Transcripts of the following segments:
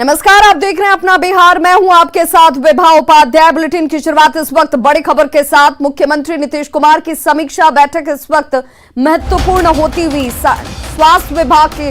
नमस्कार, आप देख रहे हैं अपना बिहार। मैं हूं आपके साथ विभा उपाध्याय। बुलेटिन की शुरुआत इस वक्त बड़ी खबर के साथ। मुख्यमंत्री नीतीश कुमार की समीक्षा बैठक इस वक्त महत्वपूर्ण होती हुई स्वास्थ्य विभाग की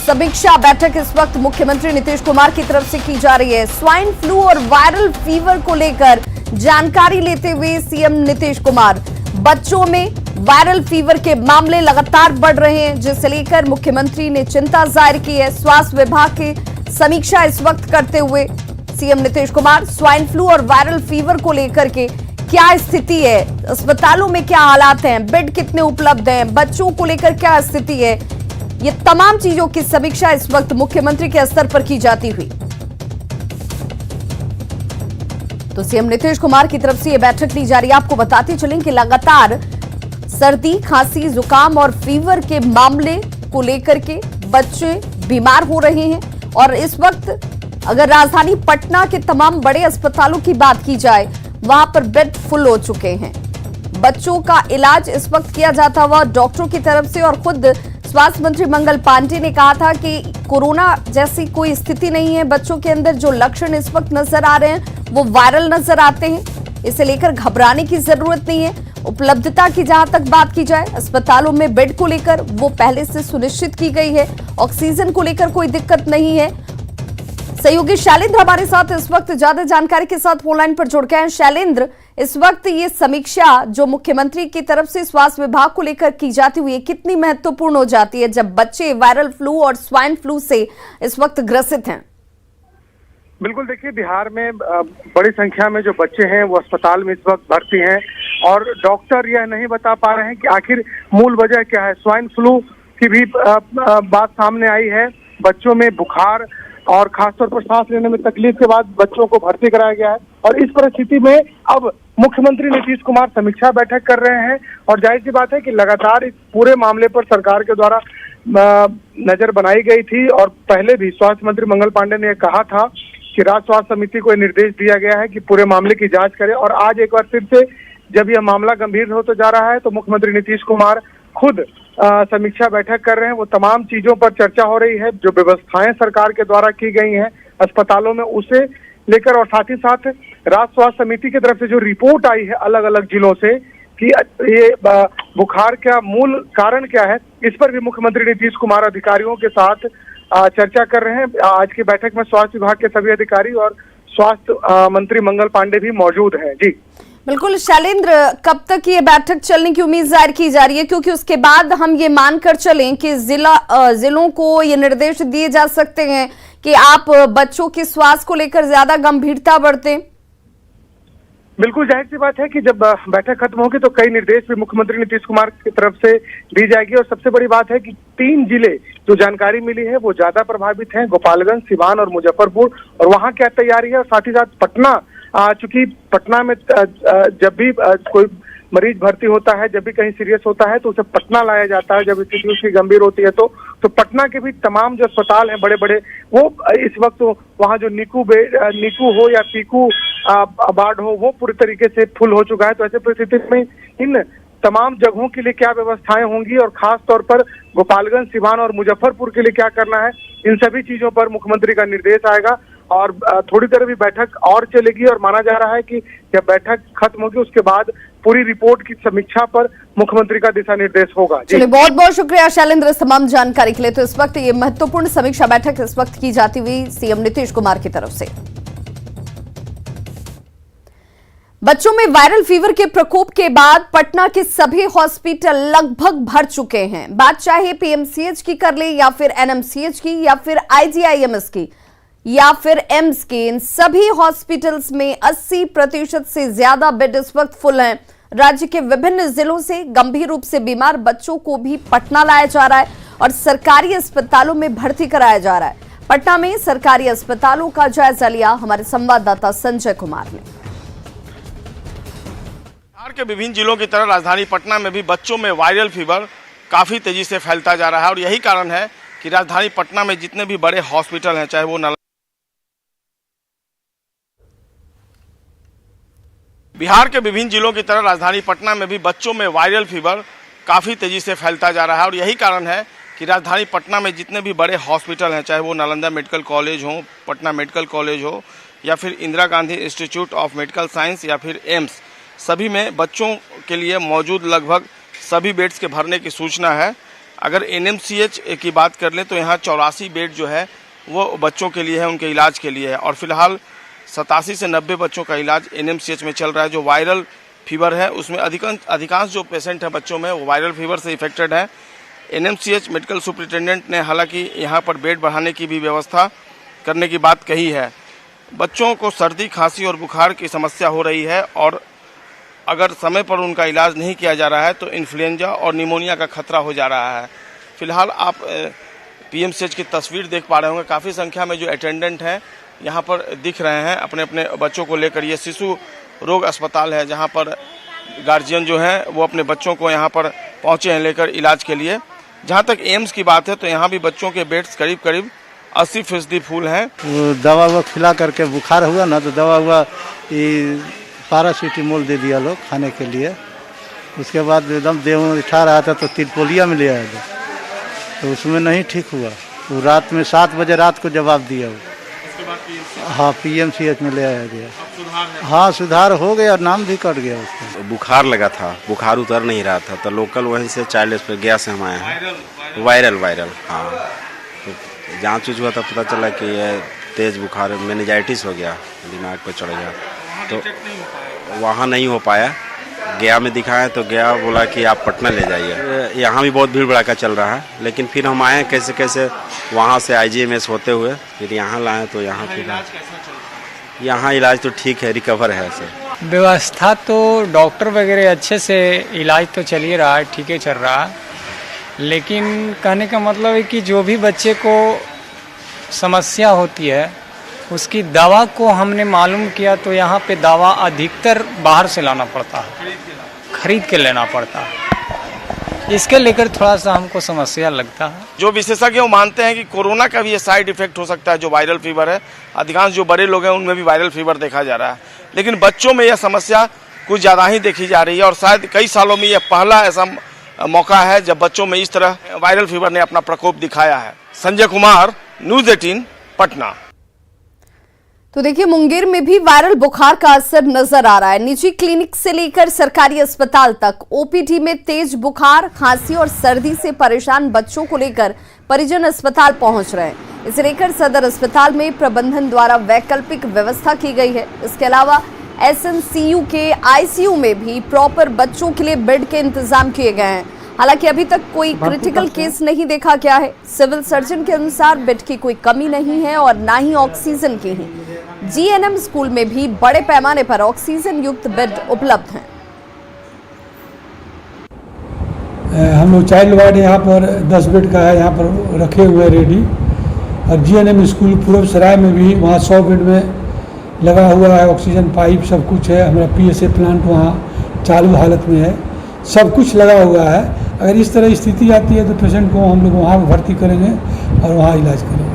समीक्षा बैठक इस वक्त मुख्यमंत्री नीतीश कुमार की तरफ से की जा रही है। स्वाइन फ्लू और वायरल फीवर को लेकर जानकारी लेते हुए सीएम नीतीश कुमार, बच्चों में वायरल फीवर के मामले लगातार बढ़ रहे हैं, जिसे लेकर मुख्यमंत्री ने चिंता जाहिर की है। स्वास्थ्य विभाग की समीक्षा इस वक्त करते हुए CM Nitish Kumar swine flu और वायरल फीवर को लेकर के क्या स्थिति है, अस्पतालों में क्या हालात हैं, बेड कितने उपलब्ध हैं, बच्चों को लेकर क्या स्थिति है, ये तमाम चीजों की समीक्षा इस वक्त मुख्यमंत्री के स्तर पर की जाती हुई। तो सीएम नीतीश कुमार की तरफ से यह बैठक ली जा रही है। आपको बताते चलें कि लगातार सर्दी, खांसी, जुकाम और फीवर के मामले को लेकर के बच्चे बीमार हो रहे हैं। और इस वक्त अगर राजधानी पटना के तमाम बड़े अस्पतालों की बात की जाए, वहां पर बेड फुल हो चुके हैं। बच्चों का इलाज इस वक्त किया जाता हुआ डॉक्टरों की तरफ से, और खुद स्वास्थ्य मंत्री मंगल पांडे ने कहा था कि कोरोना जैसी कोई स्थिति नहीं है। बच्चों के अंदर जो लक्षण इस वक्त नजर आ रहे हैं वो वायरल नजर आते हैं, इसे लेकर घबराने की जरूरत नहीं है। उपलब्धता की जहां तक बात की जाए, अस्पतालों में बेड को लेकर वो पहले से सुनिश्चित की गई है। ऑक्सीजन को लेकर कोई दिक्कत नहीं है। सहयोगी शैलेंद्र हमारे साथ इस वक्त ज्यादा जानकारी के साथ फोन लाइन पर जुड़ गए हैं। शैलेंद्र, इस वक्त ये समीक्षा जो मुख्यमंत्री की तरफ से स्वास्थ्य विभाग को लेकर की जाती हुई है, कितनी महत्वपूर्ण हो जाती है जब बच्चे वायरल फ्लू और स्वाइन फ्लू से इस वक्त ग्रसित हैं? बिल्कुल, देखिए, बिहार में बड़ी संख्या में जो बच्चे हैं वो अस्पताल में इस वक्त भर्ती हैं और डॉक्टर यह नहीं बता पा रहे हैं कि आखिर मूल वजह क्या है। स्वाइन फ्लू की भी बात सामने आई है। बच्चों में बुखार और खासतौर पर सांस लेने में तकलीफ के बाद बच्चों को भर्ती कराया गया है। और इस परिस्थिति में अब मुख्यमंत्री नीतीश कुमार समीक्षा बैठक कर रहे हैं और जाहिर सी बात है कि लगातार इस पूरे मामले पर सरकार के द्वारा नजर बनाई गई थी। और पहले भी स्वास्थ्य मंत्री मंगल पांडे ने कहा था कि राज्य स्वास्थ्य समिति को निर्देश दिया गया है कि पूरे मामले की जांच करे। और आज एक बार फिर से जब यह मामला गंभीर होता जा रहा है तो मुख्यमंत्री नीतीश कुमार खुद समीक्षा बैठक कर रहे हैं। वो तमाम चीजों पर चर्चा हो रही है, जो व्यवस्थाएं सरकार के द्वारा की गई हैं अस्पतालों में, उसे लेकर, और साथ ही साथ राज्य स्वास्थ्य समिति की तरफ से जो रिपोर्ट आई है अलग अलग जिलों से कि ये बुखार का मूल कारण क्या है, इस पर भी मुख्यमंत्री नीतीश कुमार अधिकारियों के साथ चर्चा कर रहे हैं। आज की बैठक में स्वास्थ्य विभाग के सभी अधिकारी और स्वास्थ्य मंत्री मंगल पांडे भी मौजूद हैं। जी बिल्कुल शैलेंद्र, कब तक ये बैठक चलने की उम्मीद जाहिर की जा रही है, क्योंकि उसके बाद हम ये मानकर चलें कि जिलों को ये निर्देश दिए जा सकते हैं कि आप बच्चों के स्वास्थ्य को लेकर ज्यादा गंभीरता बरतें? बिल्कुल, जाहिर सी बात है कि जब बैठक खत्म होगी तो कई निर्देश भी मुख्यमंत्री नीतीश कुमार की तरफ से दी जाएगी। और सबसे बड़ी बात है कि 3 जिले जो जानकारी मिली है वो ज्यादा प्रभावित हैं, गोपालगंज, सिवान और मुजफ्फरपुर, और वहां क्या तैयारी है। और साथ ही साथ पटना, चूंकि पटना में जब भी कोई मरीज भर्ती होता है, जब भी कहीं सीरियस होता है तो उसे पटना लाया जाता है, जब स्थिति उसकी गंभीर होती है तो पटना के भी तमाम जो अस्पताल हैं बड़े बड़े, वो इस वक्त वहाँ जो नीकू हो या पीकू वार्ड हो, वो पूरी तरीके से फुल हो चुका है। तो ऐसे परिस्थिति में इन तमाम जगहों के लिए क्या व्यवस्थाएं होंगी और खास तौर पर गोपालगंज, सिवान और मुजफ्फरपुर के लिए क्या करना है, इन सभी चीजों पर मुख्यमंत्री का निर्देश आएगा। और थोड़ी देर भी बैठक और चलेगी और माना जा रहा है कि जब बैठक खत्म होगी उसके बाद पूरी रिपोर्ट की समीक्षा पर मुख्यमंत्री का दिशा निर्देश होगा। चलिए, बहुत बहुत शुक्रिया शैलेंद्र इस तमाम जानकारी के लिए। तो इस वक्त ये महत्वपूर्ण समीक्षा बैठक इस वक्त की जाती हुई सीएम नीतीश कुमार की तरफ से। बच्चों में वायरल फीवर के प्रकोप के बाद पटना के सभी हॉस्पिटल लगभग भर चुके हैं। बात चाहे पीएमसीएच की कर ले या फिर एनएमसीएच की या फिर आईजीआईएमएस की या फिर एम्स के, इन सभी हॉस्पिटल्स में 80% से ज्यादा बेड इस वक्त फुल हैं। राज्य के विभिन्न जिलों से गंभीर रूप से बीमार बच्चों को भी पटना लाया जा रहा है और सरकारी अस्पतालों में भर्ती कराया जा रहा है। पटना में सरकारी अस्पतालों का जायजा लिया हमारे संवाददाता संजय कुमार ने। बिहार के विभिन्न जिलों की तरह राजधानी पटना में भी बच्चों में वायरल फीवर काफी तेजी से फैलता जा रहा है और यही कारण है कि राजधानी पटना में जितने भी बड़े हॉस्पिटल हैं, चाहे वो बिहार के विभिन्न जिलों की तरह राजधानी पटना में भी बच्चों में वायरल फीवर काफी तेजी से फैलता जा रहा है और यही कारण है कि राजधानी पटना में जितने भी बड़े हॉस्पिटल हैं, चाहे वो नालंदा मेडिकल कॉलेज हो, पटना मेडिकल कॉलेज हो, या फिर Indira Gandhi institute of medical science, या फिर एम्स, सभी में बच्चों के लिए मौजूद लगभग सभी बेड्स के भरने की सूचना है। अगर एनएमसीएच की बात कर लें तो यहाँ 84 बेड जो है वो बच्चों के लिए है, उनके इलाज के लिए है। और फिलहाल 87 से 90 बच्चों का इलाज एनएमसीएच में चल रहा है। जो वायरल फीवर है उसमें अधिकांश जो पेशेंट हैं बच्चों में वो वायरल फीवर से इफेक्टेड है। एनएमसीएच मेडिकल सुपरिटेंडेंट ने हालांकि यहाँ पर बेड बढ़ाने की भी व्यवस्था करने की बात कही है। बच्चों को सर्दी, खांसी और बुखार की समस्या हो रही है और अगर समय पर उनका इलाज नहीं किया जा रहा है तो इन्फ्लुएंजा और निमोनिया का खतरा हो जा रहा है। फिलहाल आप पीएमसीएच की तस्वीर देख पा रहे होंगे, काफ़ी संख्या में जो अटेंडेंट हैं यहाँ पर दिख रहे हैं अपने अपने बच्चों को लेकर। ये शिशु रोग अस्पताल है जहाँ पर गार्जियन जो है वो अपने बच्चों को यहाँ पर पहुँचे हैं लेकर इलाज के लिए। जहाँ तक एम्स की बात है तो यहाँ भी बच्चों के बेड्स करीब करीब 80% फुल हैं। वो दवा हुआ खिला करके बुखार हुआ ना तो दवा हुआ ये पैरासीटामोल दे दिया लोग खाने के लिए। उसके बाद एकदम देह उठा रहा था तो तिरपोलिया में ले आया था तो उसमें नहीं ठीक हुआ। वो रात में 7 बजे रात को जवाब दिया वो। हाँ पीएमसीएच में ले आया गया। हाँ सुधार हो गया, नाम भी कट गया उसका। बुखार लगा था, बुखार उतर नहीं रहा था तो लोकल वहीं से चाइल्ड हॉस्पिटल गया से हम आए हैं। वायरल हाँ, तो जांच हुआ तब पता चला कि ये तेज बुखार मेनिंजाइटिस हो गया, दिमाग पे चढ़ गया। तो वहाँ नहीं हो पाया, गया में दिखाया तो गया बोला कि आप पटना ले जाइए। यहाँ भी बहुत भीड़ भड़ाका चल रहा है, लेकिन फिर हम आए कैसे कैसे वहाँ से आईजीएमएस होते हुए फिर यहाँ लाए तो यहाँ फिर यहाँ इलाज तो ठीक है, रिकवर है सर। व्यवस्था तो डॉक्टर वगैरह अच्छे से इलाज तो चल ही रहा है, ठीक है चल रहा है। लेकिन कहने का मतलब है कि जो भी बच्चे को समस्या होती है उसकी दवा को हमने मालूम किया तो यहाँ पे दवा अधिकतर बाहर से लाना पड़ता है, खरीद के लेना पड़ता है। इसके लेकर थोड़ा सा हमको समस्या लगता है। जो विशेषज्ञ मानते हैं कि कोरोना का भी ये साइड इफेक्ट हो सकता है, जो वायरल फीवर है। अधिकांश जो बड़े लोग हैं उनमें भी वायरल फीवर देखा जा रहा है, लेकिन बच्चों में यह समस्या कुछ ज़्यादा ही देखी जा रही है और शायद कई सालों में यह पहला ऐसा मौका है जब बच्चों में इस तरह वायरल फीवर ने अपना प्रकोप दिखाया है। संजय कुमार, न्यूज़ 18 पटना। तो देखिए, मुंगेर में भी वायरल बुखार का असर नजर आ रहा है। निजी क्लिनिक से लेकर सरकारी अस्पताल तक ओपीडी में तेज बुखार, खांसी और सर्दी से परेशान बच्चों को लेकर परिजन अस्पताल पहुंच रहे हैं। इसे लेकर सदर अस्पताल में प्रबंधन द्वारा वैकल्पिक व्यवस्था की गई है। इसके अलावा एसएनसीयू के आईसीयू में भी प्रॉपर बच्चों के लिए बेड के इंतजाम किए गए हैं। हालांकि अभी तक कोई क्रिटिकल केस नहीं देखा गया है। सिविल सर्जन के अनुसार बेड की कोई कमी नहीं है और ना ही ऑक्सीजन की है। जीएनएम स्कूल में भी बड़े पैमाने पर ऑक्सीजन युक्त बेड उपलब्ध हैं। हम लोग चाइल्ड वार्ड यहाँ पर 10 बेड का है, यहाँ पर रखे हुए रेडी। और जीएनएम स्कूल पूर्व सराय में भी वहाँ 100 बेड में लगा हुआ है, ऑक्सीजन पाइप सब कुछ है। हमारा पीएसए प्लांट वहाँ चालू हालत में है, सब कुछ लगा हुआ है। अगर इस तरह स्थिति आती है तो पेशेंट को हम लोग वहाँ भर्ती करेंगे और वहाँ इलाज करेंगे।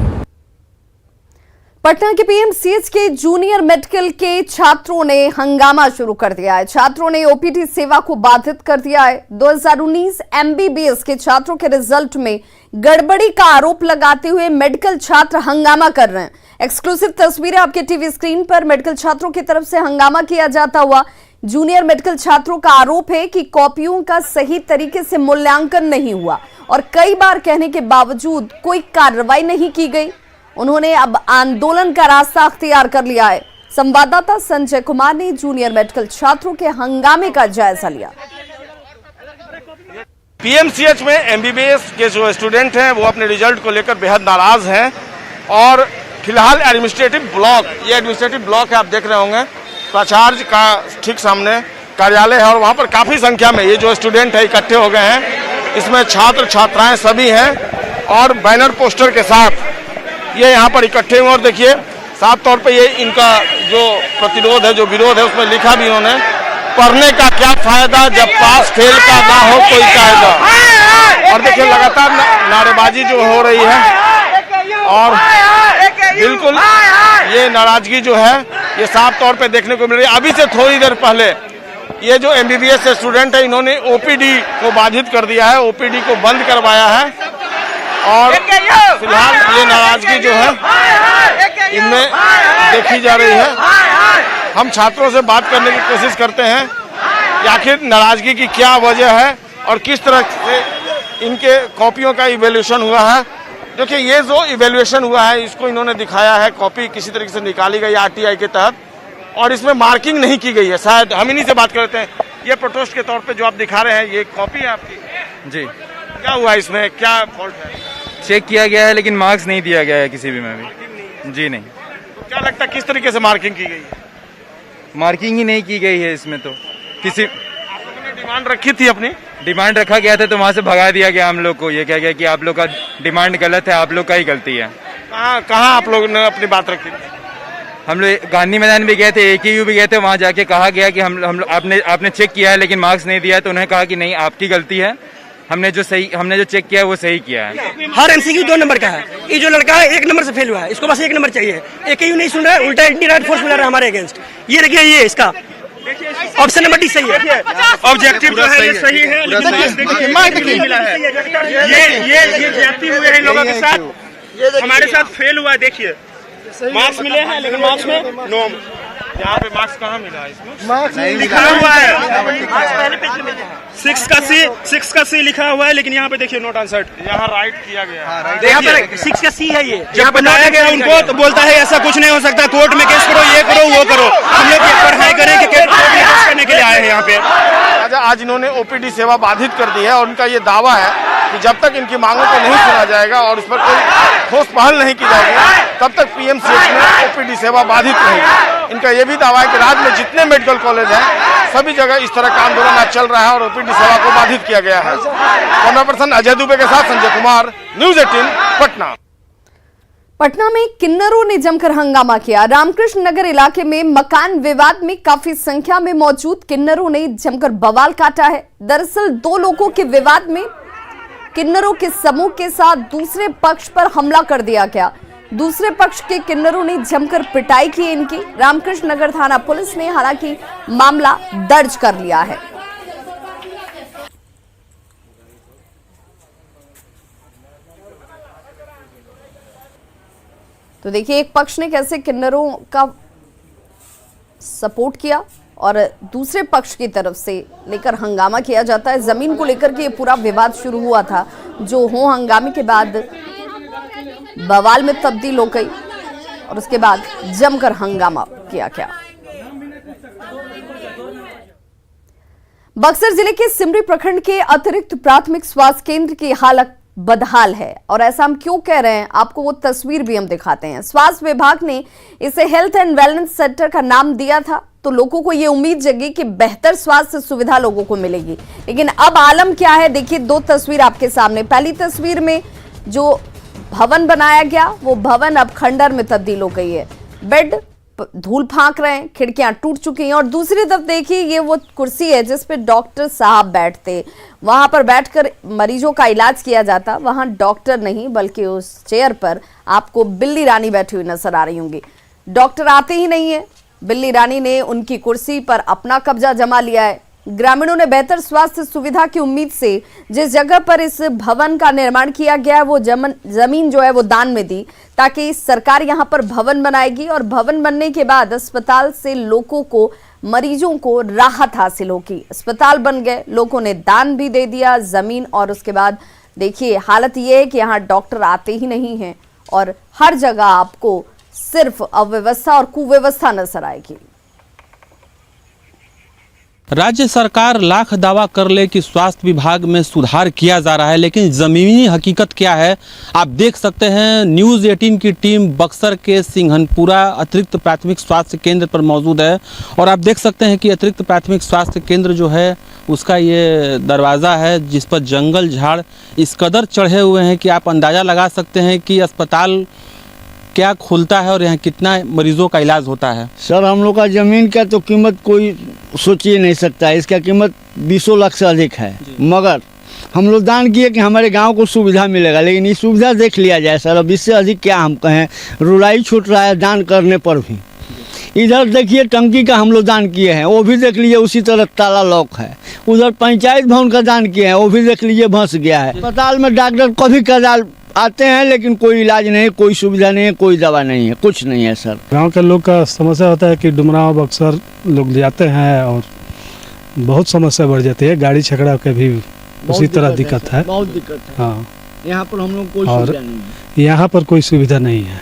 पटना के पीएमसीएच के जूनियर मेडिकल के छात्रों ने हंगामा शुरू कर दिया है। छात्रों ने ओपीडी सेवा को बाधित कर दिया है। 2019 एमबीबीएस के छात्रों के रिजल्ट में गड़बड़ी का आरोप लगाते हुए मेडिकल छात्र हंगामा कर रहे हैं। एक्सक्लूसिव तस्वीरें आपके टीवी स्क्रीन पर। मेडिकल छात्रों की तरफ से हंगामा किया जाता हुआ जूनियर मेडिकल छात्रों का आरोप है कि कॉपियों का सही तरीके से मूल्यांकन नहीं हुआ और कई बार कहने के बावजूद कोई कार्रवाई नहीं की गई। उन्होंने अब आंदोलन का रास्ता अख्तियार कर लिया है। संवाददाता संजय कुमार ने जूनियर मेडिकल छात्रों के हंगामे का जायजा लिया। पीएमसीएच में एमबीबीएस के जो स्टूडेंट हैं वो अपने रिजल्ट को लेकर बेहद नाराज हैं और फिलहाल एडमिनिस्ट्रेटिव ब्लॉक, ये एडमिनिस्ट्रेटिव ब्लॉक है, आप देख रहे होंगे, प्राचार्य का ठीक सामने कार्यालय है और वहाँ पर काफ़ी संख्या में ये जो स्टूडेंट है इकट्ठे हो गए हैं। इसमें छात्र छात्राएं सभी हैं और बैनर पोस्टर के साथ ये यहाँ पर इकट्ठे हुए और देखिए साफ तौर पे ये इनका जो प्रतिरोध है, जो विरोध है, उसमें लिखा भी उन्होंने, पढ़ने का क्या फायदा जब पास फेल का ना हो कोई कायदा। और देखिए लगातार नारेबाजी जो हो रही है और बिल्कुल ये नाराजगी जो है ये साफ तौर पे देखने को मिल रही है। अभी से थोड़ी देर पहले ये जो एमबीबीएस स्टूडेंट है इन्होंने ओपीडी को बाधित कर दिया है, ओपीडी को बंद करवाया है और फिलहाल ये नाराजगी जो है इनमें देखी जा रही है। हम छात्रों से बात करने की कोशिश करते हैं कि आखिर नाराजगी की क्या वजह है और किस तरह से इनके कॉपियों का इवैल्यूएशन हुआ है। देखिए, ये जो इवैल्यूएशन हुआ है इसको इन्होंने दिखाया है, कॉपी किसी तरीके से निकाली गई आरटीआई के तहत और इसमें मार्किंग नहीं की गई है। शायद हम इन्हीं से बात करते हैं। ये प्रोटेस्ट के तौर पे जो आप दिखा रहे हैं ये कॉपी है आपकी जी। क्या हुआ इसमें, क्या फॉल्ट है? चेक किया गया है लेकिन मार्क्स नहीं दिया गया है किसी भी में भी। जी नहीं। तो क्या लगता है किस तरीके से मार्किंग की गई है? मार्किंग ही नहीं की गई है इसमें तो। किसी आप लोगों ने डिमांड रखी थी अपनी? डिमांड रखा गया था तो वहाँ से भगा दिया गया हम लोग को। ये कह गया कि आप लोग का डिमांड गलत है, आप लोग का ही गलती है। कहाँ आप लोगों ने अपनी बात रखी? हम लोग गांधी मैदान भी गए थे, AKU भी गए थे। वहाँ जाके कहा गया कि हम आपने चेक किया है लेकिन मार्क्स नहीं दिया है। तो उन्हें कहा कि नहीं, आपकी गलती है, हमने जो चेक किया है वो सही किया है। हर MCQ 2 नंबर का है। ये जो लड़का है 1 नंबर से फेल हुआ है, इसको बस 1 नंबर चाहिए। AKU नहीं सुन रहा है, उल्टा इंडियन राइट फोर्स मिला रहा है हमारे अगेंस्ट। ये देखिए, ये इसका ऑप्शन नंबर D सही है। ऑब्जेक्टिव जो है ये सही है लेकिन मार्क्स नहीं मिला है। ये ज्यादती हुए हैं लोगों के साथ, हमारे साथ फेल हुआ है। देखिए, मार्क्स मिले हैं लेकिन मार्क्स में नो। यहाँ पे मार्क्स कहाँ मिला है इसमें? मार्क्स लिखा हुआ है 6 का C लिखा हुआ है लेकिन यहाँ पे देखिए नोट आंसर्ड, यहाँ राइट किया गया है। यहाँ पे 6 का C है। ये जब बनाया गया उनको तो बोलता है ऐसा कुछ नहीं हो सकता, कोर्ट में केस करो, ये करो वो करो। हम लोग पढ़ाई करें कि कोर्ट में केस करने के लिए आए हैं यहाँ पे। आज इन्होंने OPD सेवा बाधित कर दी है और उनका ये दावा है कि जब तक इनकी मांगों को नहीं सुना जाएगा और उस पर कोई ठोस पहल नहीं की जाएगी तब तक PMCH में OPD सेवा बाधित रहेगी। इनका ये भी दावा है कि राज्य में जितने मेडिकल कॉलेज हैं सभी जगह इस तरह का आंदोलन आज चल रहा है और OPD सेवा को बाधित किया गया है। कैमरा पर्सन अजय दुबे के साथ संजय कुमार, न्यूज 18 पटना। पटना में किन्नरों ने जमकर हंगामा किया। रामकृष्ण नगर इलाके में मकान विवाद में काफी संख्या में मौजूद किन्नरों ने जमकर बवाल काटा है। दरअसल 2 लोगों के विवाद में किन्नरों के समूह के साथ दूसरे पक्ष पर हमला कर दिया गया। दूसरे पक्ष के किन्नरों ने जमकर पिटाई की इनकी। रामकृष्ण नगर थाना पुलिस ने हालांकि मामला दर्ज कर लिया है। तो देखिए, एक पक्ष ने कैसे किन्नरों का सपोर्ट किया और दूसरे पक्ष की तरफ से लेकर हंगामा किया जाता है। जमीन को लेकर के ये पूरा विवाद शुरू हुआ था, जो हो हंगामे के बाद बवाल में तब्दील हो गई और उसके बाद जमकर हंगामा किया गया। बक्सर जिले के सिमरी प्रखंड के अतिरिक्त प्राथमिक स्वास्थ्य केंद्र की हालत बदहाल है और ऐसा हम क्यों कह रहे हैं, आपको वो तस्वीर भी हम दिखाते हैं। स्वास्थ्य विभाग ने इसे हेल्थ एंड वेलनेस सेंटर का नाम दिया था तो लोगों को ये उम्मीद जगी कि बेहतर स्वास्थ्य सुविधा लोगों को मिलेगी, लेकिन अब आलम क्या है देखिए। 2 तस्वीर आपके सामने। पहली तस्वीर में जो भवन बनाया गया वो भवन अब खंडर में तब्दील हो गई है। बेड धूल फांक रहे हैं, खिड़कियां टूट चुकी हैं और दूसरी तरफ देखिए ये वो कुर्सी है जिस पे डॉक्टर साहब बैठते, वहां पर बैठकर मरीजों का इलाज किया जाता। वहां डॉक्टर नहीं बल्कि उस चेयर पर आपको बिल्ली रानी बैठी हुई नजर आ रही होंगी। डॉक्टर आते ही नहीं है, बिल्ली रानी ने उनकी कुर्सी पर अपना कब्जा जमा लिया है। ग्रामीणों ने बेहतर स्वास्थ्य सुविधा की उम्मीद से जिस जगह पर इस भवन का निर्माण किया गया है वो जमीन जो है वो दान में दी ताकि सरकार यहां पर भवन बनाएगी और भवन बनने के बाद अस्पताल से लोगों को, मरीजों को राहत हासिल होगी। अस्पताल बन गए, लोगों ने दान भी दे दिया जमीन और उसके बाद देखिए हालत ये है कि यहाँ डॉक्टर आते ही नहीं हैं और हर जगह आपको सिर्फ अव्यवस्था और कुव्यवस्था नजर आएगी। राज्य सरकार लाख दावा कर ले कि स्वास्थ्य विभाग में सुधार किया जा रहा है, लेकिन ज़मीनी हकीकत क्या है आप देख सकते हैं। न्यूज़ 18 की टीम बक्सर के सिंघनपुरा अतिरिक्त प्राथमिक स्वास्थ्य केंद्र पर मौजूद है और आप देख सकते हैं कि अतिरिक्त प्राथमिक स्वास्थ्य केंद्र जो है उसका ये दरवाज़ा है जिस पर जंगल झाड़ इस कदर चढ़े हुए हैं कि आप अंदाज़ा लगा सकते हैं कि अस्पताल क्या खुलता है और यहाँ कितना मरीजों का इलाज होता है। सर हम लोग का ज़मीन का तो कीमत कोई सोच ही नहीं सकता है, इसका कीमत 20 लाख से अधिक है, मगर हम लोग दान किए कि हमारे गांव को सुविधा मिलेगा, लेकिन ये सुविधा देख लिया जाए सर, अब इससे अधिक क्या हम कहें। रुलाई छूट रहा है दान करने पर भी। इधर देखिए टंकी का हम लोग दान किए हैं, वो भी देख लीजिए उसी तरह ताला लॉक है। उधर पंचायत भवन का दान किए हैं, वो भी देख लीजिए भंस गया है। अस्पताल में डॉक्टर कभी कदाल आते हैं लेकिन कोई इलाज नहीं, कोई सुविधा नहीं है, कोई दवा नहीं है, कुछ नहीं है सर। गांव के लोग का समस्या होता है कि डुमराव बक्सर लोग जाते हैं और बहुत समस्या बढ़ जाती है, गाड़ी छकड़ा के भी उसी तरह दिक्कत है, बहुत दिक्कत है। हाँ, यहाँ पर हम लोग कोई और सुविधा नहीं है। यहाँ पर कोई सुविधा नहीं है,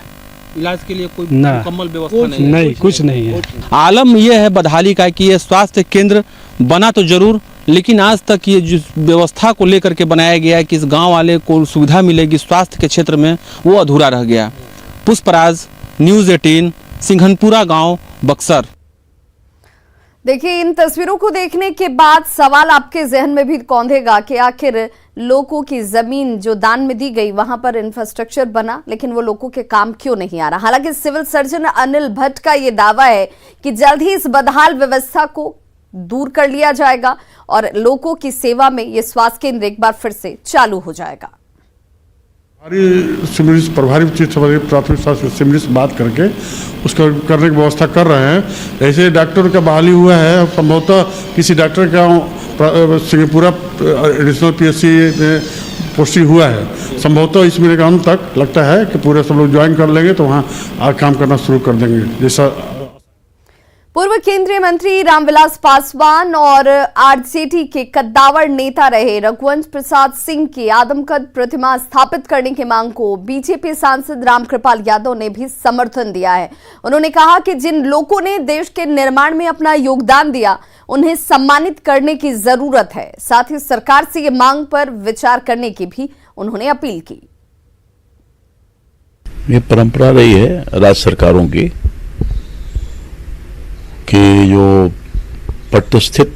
इलाज के लिए कोई ना, मुकम्मल व्यवस्था नहीं, नहीं कुछ नहीं है। आलम यह है बदहाली का कि ये स्वास्थ्य केंद्र बना तो जरूर, लेकिन आज तक ये जिस व्यवस्था को लेकर के बनाया गया है कि इस गांव वाले को सुविधा मिलेगी स्वास्थ्य के क्षेत्र में, वो अधूरा रह गया। पुष्पराज, न्यूज़ 18, सिंघनपुरा गांव, बक्सर। देखिए, इन तस्वीरों को देखने के बाद सवाल आपके जहन में भी कौंधेगा कि आखिर लोगों की जमीन जो दान में दी गई वहां पर इंफ्रास्ट्रक्चर बना, लेकिन वो लोगों के काम क्यों नहीं आ रहा। हालांकि सिविल सर्जन अनिल भट्ट का ये दावा है कि जल्द ही इस बदहाल व्यवस्था को दूर कर लिया जाएगा और लोगों की सेवा में ये स्वास्थ्य केंद्र एक बार फिर से चालू हो जाएगा। प्रभारी चीफ प्राथमिक स्वास्थ्य सिमरी से बात करके उसका करने की व्यवस्था कर रहे हैं। ऐसे डॉक्टर का बहाली हुआ है, संभवतः किसी डॉक्टर का सिंहपुरा एडिशनल PSC में पोस्टिंग हुआ है, संभवतः इस महीने का अंत तक लगता है कि पूरे सब लोग ज्वाइन कर लेंगे तो वहाँ काम करना शुरू कर देंगे। जैसा पूर्व केंद्रीय मंत्री रामविलास पासवान और आरजेडी के कद्दावर नेता रहे रघुवंश प्रसाद सिंह की आदमकद प्रतिमा स्थापित करने की मांग को बीजेपी सांसद रामकृपाल यादव ने भी समर्थन दिया है। उन्होंने कहा कि जिन लोगों ने देश के निर्माण में अपना योगदान दिया उन्हें सम्मानित करने की जरूरत है। साथ ही सरकार से ये मांग पर विचार करने की भी उन्होंने अपील की। ये परंपरा रही है राज्य सरकारों की कि जो प्रतिष्ठित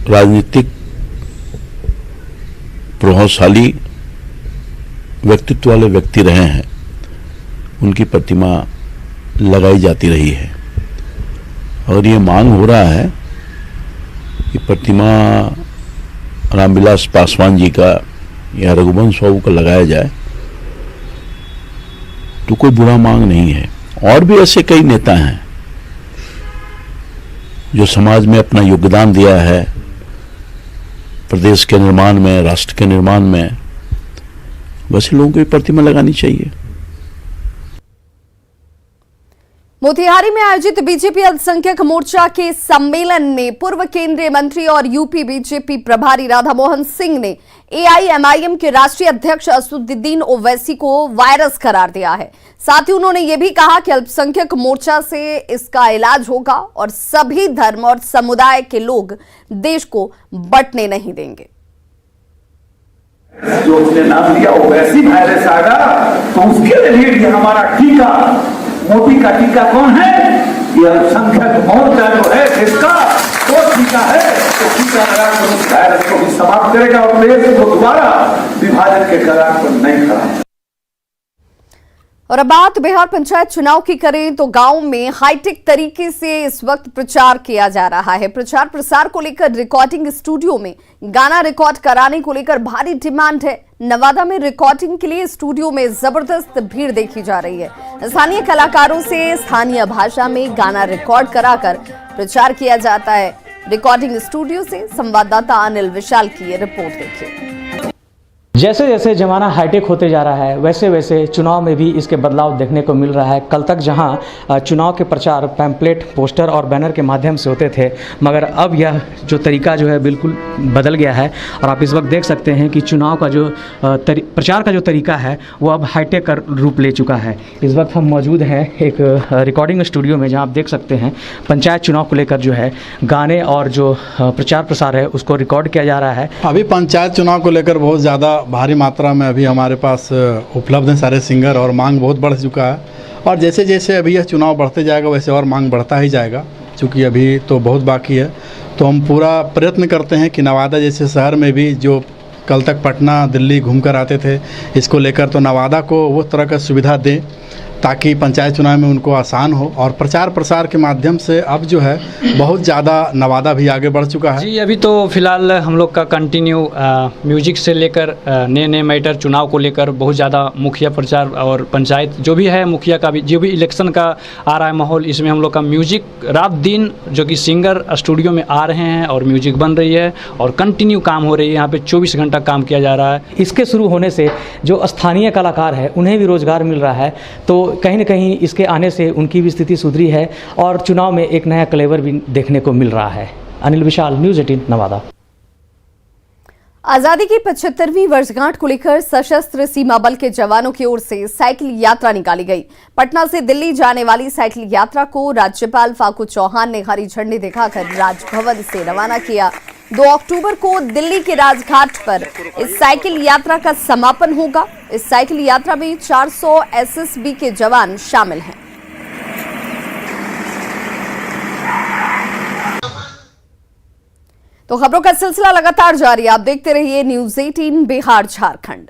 राजनीतिक प्रभावशाली व्यक्तित्व वाले व्यक्ति रहे हैं उनकी प्रतिमा लगाई जाती रही है, और ये मांग हो रहा है कि प्रतिमा रामविलास पासवान जी का या रघुवंश बाबू का लगाया जाए तो कोई बुरा मांग नहीं है। और भी ऐसे कई नेता हैं जो समाज में अपना योगदान दिया है, प्रदेश के निर्माण में, राष्ट्र के निर्माण में, वैसे लोगों को प्रतिमा लगानी चाहिए। मोतिहारी में आयोजित बीजेपी अल्पसंख्यक मोर्चा के सम्मेलन में पूर्व केंद्रीय मंत्री और यूपी बीजेपी प्रभारी राधामोहन सिंह ने AIMIM के राष्ट्रीय अध्यक्ष असदुद्दीन ओवैसी को वायरस करार दिया है। साथ ही उन्होंने ये भी कहा कि अल्पसंख्यक मोर्चा से इसका इलाज होगा और सभी धर्म और समुदाय के लोग देश को बंटने नहीं देंगे। जो उसने नाम दिया ओवैसी वायरस आएगा तो उसके लिए हमारा टीका, मोदी का टीका कौन है? ये अल्पसंख्यक मोर्चा जो है इसका वो टीका है, तो टीका लगाकर उस वायरस को भी समाप्त करेगा और देश को दोबारा विभाजन के कगार पर नहीं खड़ा। और अब बात बिहार पंचायत चुनाव की करें तो गांव में हाईटेक तरीके से इस वक्त प्रचार किया जा रहा है। प्रचार प्रसार को लेकर रिकॉर्डिंग स्टूडियो में गाना रिकॉर्ड कराने को लेकर भारी डिमांड है। नवादा में रिकॉर्डिंग के लिए स्टूडियो में जबरदस्त भीड़ देखी जा रही है। स्थानीय कलाकारों से स्थानीय भाषा में गाना रिकॉर्ड कराकर प्रचार किया जाता है। रिकॉर्डिंग स्टूडियो से संवाददाता अनिल विशाल की ये रिपोर्ट देखिए। जैसे जैसे जमाना हाईटेक होते जा रहा है वैसे वैसे चुनाव में भी इसके बदलाव देखने को मिल रहा है। कल तक जहां चुनाव के प्रचार पैम्पलेट, पोस्टर और बैनर के माध्यम से होते थे, मगर अब यह जो तरीका जो है बिल्कुल बदल गया है। और आप इस वक्त देख सकते हैं कि चुनाव का जो प्रचार का जो तरीका है वो अब हाईटेक का रूप ले चुका है। इस वक्त हम मौजूद हैं एक रिकॉर्डिंग स्टूडियो में, जहाँ आप देख सकते हैं पंचायत चुनाव को लेकर जो है गाने और जो प्रचार प्रसार है उसको रिकॉर्ड किया जा रहा है। अभी पंचायत चुनाव को लेकर बहुत ज़्यादा भारी मात्रा में अभी हमारे पास उपलब्ध हैं सारे सिंगर, और मांग बहुत बढ़ चुका है। और जैसे जैसे अभी यह चुनाव बढ़ते जाएगा वैसे और मांग बढ़ता ही जाएगा, क्योंकि अभी तो बहुत बाकी है। तो हम पूरा प्रयत्न करते हैं कि नवादा जैसे शहर में भी जो कल तक पटना, दिल्ली घूमकर आते थे, इसको लेकर तो नवादा को वो तरह का सुविधा दें ताकि पंचायत चुनाव में उनको आसान हो। और प्रचार प्रसार के माध्यम से अब जो है बहुत ज़्यादा नवादा भी आगे बढ़ चुका है। जी, अभी तो फिलहाल हम लोग का कंटिन्यू म्यूजिक से लेकर नए नए मैटर चुनाव को लेकर बहुत ज़्यादा मुखिया प्रचार और पंचायत जो भी है मुखिया का भी जो भी इलेक्शन का आ रहा है माहौल, इसमें हम लोग का म्यूजिक रात दिन जो कि सिंगर स्टूडियो में आ रहे हैं और म्यूजिक बन रही है और कंटिन्यू काम हो रही है। यहाँ पे 24 घंटा काम किया जा रहा है। इसके शुरू होने से जो स्थानीय कलाकार है उन्हें भी रोजगार मिल रहा है, तो कहीं ना कहीं इसके आने से उनकी भी स्थिति सुधरी है और चुनाव में एक नया क्लेवर भी देखने को मिल रहा है। अनिल विशाल, न्यूज़ 18 नवादा। आजादी की 75वीं वर्षगांठ को लेकर सशस्त्र सीमा बल के जवानों की ओर से साइकिल यात्रा निकाली गई। पटना से दिल्ली जाने वाली साइकिल यात्रा को राज्यपाल फागू चौहान ने हरी झंडी दिखाकर राजभवन से रवाना किया। 2 अक्टूबर को दिल्ली के राजघाट पर इस साइकिल यात्रा का समापन होगा। इस साइकिल यात्रा में 400 एसएसबी के जवान शामिल हैं। तो खबरों का सिलसिला लगातार जारी। आप देखते रहिए न्यूज़ 18 बिहार झारखंड।